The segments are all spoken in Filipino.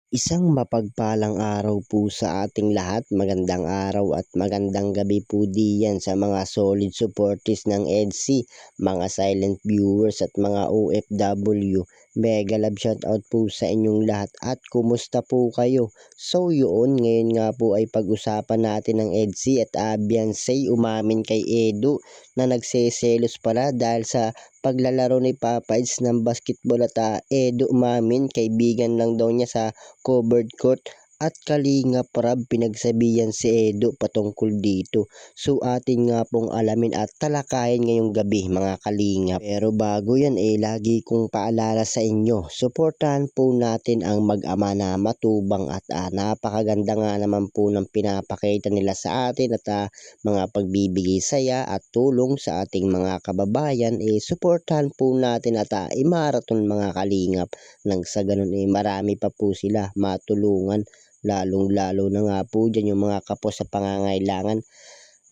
Isang mapagpalang araw po sa ating lahat. Magandang araw at magandang gabi po diyan sa mga solid supporters ng EDC, mga silent viewers at mga OFW. Mega love shoutout po sa inyong lahat at kumusta po kayo? So yun, ngayon nga po ay pag-usapan natin ng EDC at Beyonce umamin kay Edu na nagseselos pala dahil sa paglalaro ni Papa Eds ng basketball at Edu umamin kaibigan lang daw niya sa covered court at Kalingap Rab pinagsabihan si Edo patungkol dito. So atin nga pong alamin at talakayin ngayong gabi mga Kalingap. Pero bago yan lagi kong paalala sa inyo, suportahan po natin ang mag-ama na matubang at napakaganda nga naman po ng pinapakita nila sa atin at mga pagbibigay saya at tulong sa ating mga kababayan. Suportahan po natin at i-marathon mga Kalingap nang sa ganun marami pa po sila matulungan, lalong lalo na nga po dyan yung mga kapos sa pangangailangan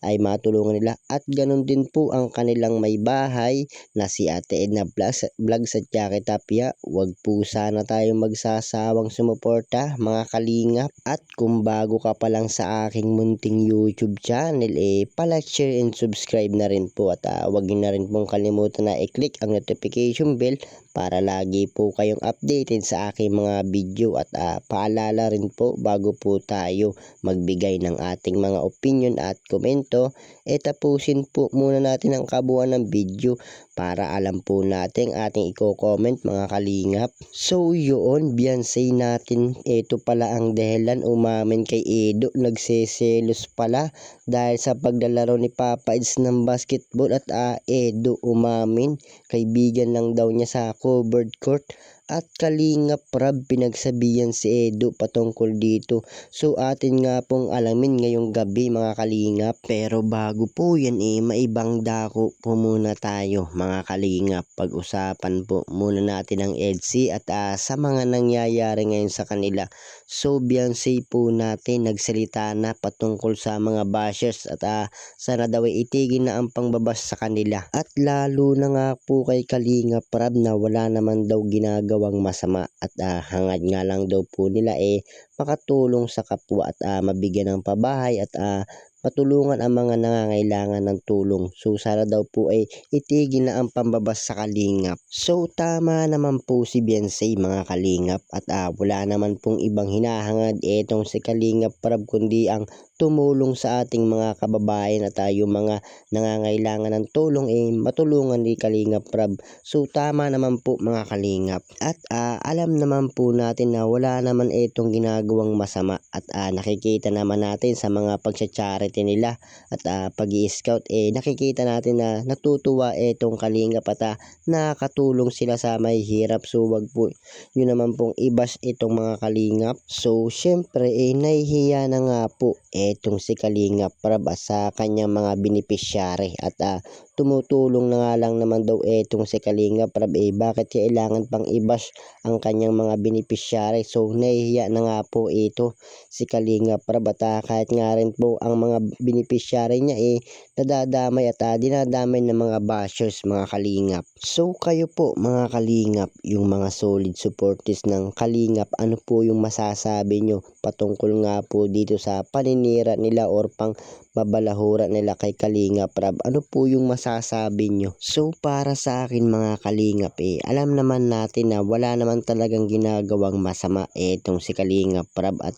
ay matulungan nila at ganun din po ang kanilang may bahay na si Ate Edna Vlogs at Jackie Tapia. Huwag po sana tayong magsasawang sumuporta mga Kalingap, at kung bago ka pa lang sa aking munting YouTube channel palike, share and subscribe na rin po at huwag niyo na rin pong kalimutan na i-click ang notification bell para lagi po kayong updated sa aking mga video at paalala rin po bago po tayo magbigay ng ating mga opinion at komento, tapusin po muna natin ang kabuuan ng video para alam po natin ating i-comment mga Kalingap. So yun, Beyonce natin, ito pala ang dahilan umamin kay Edo, nagseselos pala dahil sa paglalaro ni Papa Eds ng basketball at Edo umamin kaibigan lang daw niya sa covered court at Kalingap Rab pinagsabihan si Edo patungkol dito. So atin nga pong alamin ngayong gabi mga Kalingap. Pero bago po yan maibang dako po muna tayo mga Kalingap. Pag-usapan po muna natin ang EDC at sa mga nangyayari ngayon sa kanila. So Beyonce po natin nagsalita na patungkol sa mga bashers at sana daw itigil na ang pangbabas sa kanila. At lalo na nga po kay Kalingap Rab na wala naman daw ginagawang masama at hangad nga lang daw po nila makatulong sa kapwa at mabigyan ng pabahay at matulungan ang mga nangangailangan ng tulong. So sana daw po itigil na ang pambabas sa Kalingap. So tama naman po si Beyonce mga Kalingap at wala naman pong ibang hinahangad etong si Kalingap Rab kundi ang tumulong sa ating mga kababayan at yung mga nangangailangan ng tulong matulungan ni Kalingap Rab. So tama naman po mga Kalingap at alam naman po natin na wala naman itong ginagawang masama at nakikita naman natin sa mga pagsa-charity nila at pag-i-scout nakikita natin na natutuwa itong Kalingap at nakakatulong sila sa may hirap. So wag po yun naman pong ibas itong mga Kalingap. So syempre nahihiya na nga po etong si Kalingap Rab sa kanyang mga beneficiary at tumutulong na nga lang naman daw etong si Kalingap Rab bakit kailangan pang ibas ang kanyang mga beneficiary. So nahihiya na nga po ito si Kalingap Rab at kahit nga rin po ang mga beneficiary niya nadadamay at dinadamay ng mga bashers mga Kalingap. So kayo po mga Kalingap, yung mga solid supporters ng Kalingap, ano po yung masasabi nyo patungkol nga po dito sa paninira nila or pang babalahura nila kay Kalingap Rab? Ano po yung masasabi nyo? So para sa akin mga Kalingap alam naman natin na wala naman talagang ginagawang masama itong si Kalingap Rab at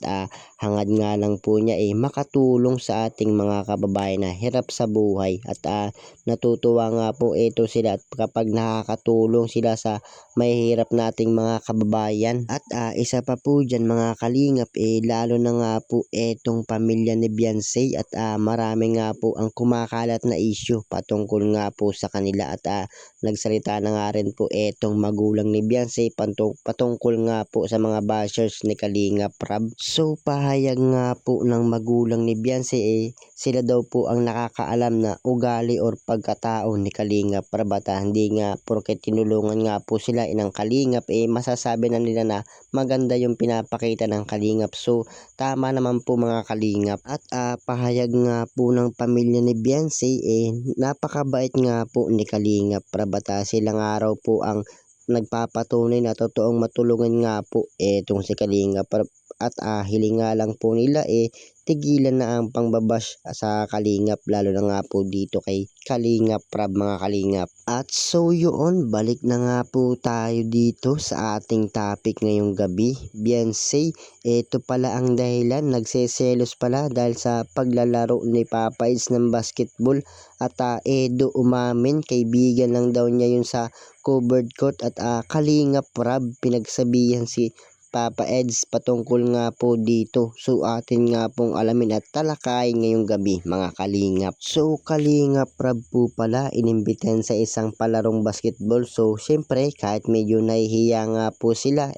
hangad nga lang po niya makatulong sa ating mga kababayan na hirap sa buhay at natutuwa nga po ito sila at kapag nakakatulong sila sa mahihirap nating mga kababayan. At isa pa po dyan mga Kalingap lalo na nga po etong pamilya ni Beyonce at marami nga po ang kumakalat na issue patungkol nga po sa kanila at nagsalita na nga rin po etong magulang ni Beyonce patungkol nga po sa mga bashers ni Kalingap Rab. So pahayag nga po ng magulang ni Beyonce sila daw po ang nakakaalam na ugali or pagkatao ni Kalingap Rab at hindi nga porket tinulungan nga po sila ng Kalingap masasabi na nila na maganda yung pinapakita ng Kalingap. So tama naman po mga Kalingap at pahayag nga po ng pamilya ni Beyonce napakabait nga po ni Kalingap Rab at silang araw po ang nagpapatunay na totoong matulungan nga po etong si Kalingap Rab at hiling nga lang po nila tigilan na ang pangbabash sa Kalingap lalo na nga po dito kay Kalingap Rab mga Kalingap. At so yun, balik na nga po tayo dito sa ating topic ngayong gabi. Beyonce, ito pala ang dahilan, nagseselos pala dahil sa paglalaro ni Papa Eds ng basketball at Edo umamin, kaibigan lang daw niya yun sa covered court at Kalingap Rab pinagsabihan si Papa Eds patungkol nga po dito. So atin nga pong alamin at talakayin ngayong gabi mga Kalingap. So Kalingap Rab po pala inimbitahan sa isang palarong basketball. So syempre kahit medyo nahihiya nga po sila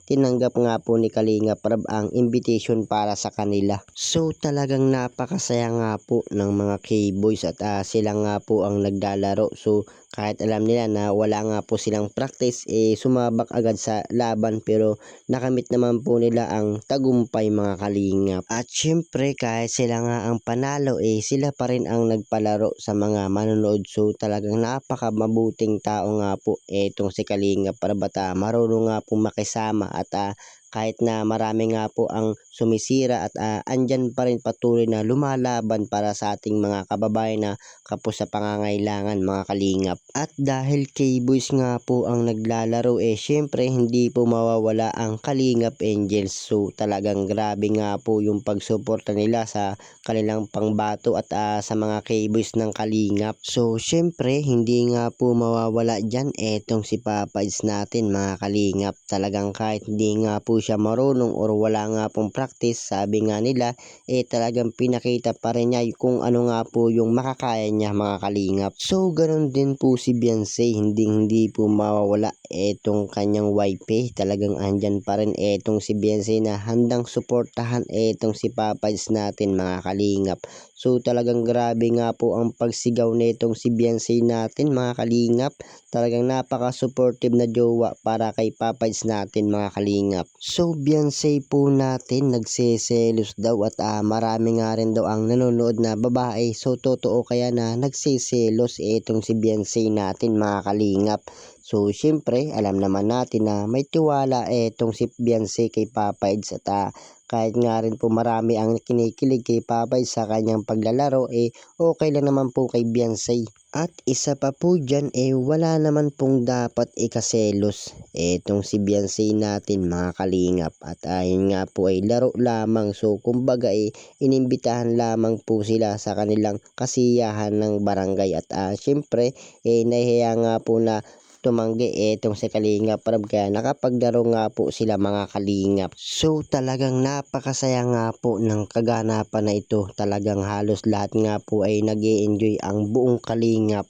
tinanggap nga po ni Kalingap Rab ang invitation para sa kanila. So talagang napakasaya nga po ng mga K-boys at sila nga po ang naglalaro. So kahit alam nila na wala nga po silang practice sumabak agad sa laban pero nakamit naman po nila ang tagumpay mga Kalingap. At syempre kahit sila nga ang panalo sila pa rin ang nagpalaro sa mga manonood. So talagang napakamabuting tao nga po etong si Kalingap Rab at marunong nga po makisama at kahit na marami nga po ang sumisira at andyan pa rin patuloy na lumalaban para sa ating mga kababayan na kapos sa pangangailangan mga Kalingap. At dahil K-boys nga po ang naglalaro syempre hindi po mawawala ang Kalingap Angels. So talagang grabe nga po yung pagsuporta nila sa kanilang pangbato at sa mga K-boys ng Kalingap. So syempre hindi nga po mawawala dyan etong si Papa Eds natin mga Kalingap. Talagang kahit hindi nga po siya marunong or wala nga pong practice, sabi nga nila talagang pinakita pa rin niya kung ano nga po yung makakaya niya mga Kalingap. So ganoon din po si Beyonce, hindi po mawawala etong kanyang wife. Talagang andyan pa rin etong si Beyonce na handang suportahan etong si Papa Eds natin mga Kalingap. So talagang grabe nga po ang pagsigaw nitong si Beyonce natin mga Kalingap. Talagang napaka-supportive na jowa para kay Papa Eds natin mga Kalingap. So Beyonce po natin nagseselos daw at marami nga rin daw ang nanonood na babae. So totoo kaya na nagseselos itong si Beyonce natin mga Kalingap. So syempre alam naman natin na may tiwala itong si Beyonce kay Papa Eds at kahit nga rin po marami ang kinikilig kay Papa Eds sa kanyang paglalaro okay lang naman po kay Beyonce. At isa pa po dyan wala naman pong dapat ikaselos etong si Beyonce natin mga Kalingap. At yun nga po laro lamang. So kumbaga inimbitahan lamang po sila sa kanilang kasiyahan ng barangay. At syempre nahihiya nga po na tumanggi etong si Kalingap Rab kaya nakapaglaro nga po sila mga Kalingap. So talagang napakasaya nga po ng kaganapan na ito. Talagang halos lahat nga po ay nag-e-enjoy ang buong Kalingap.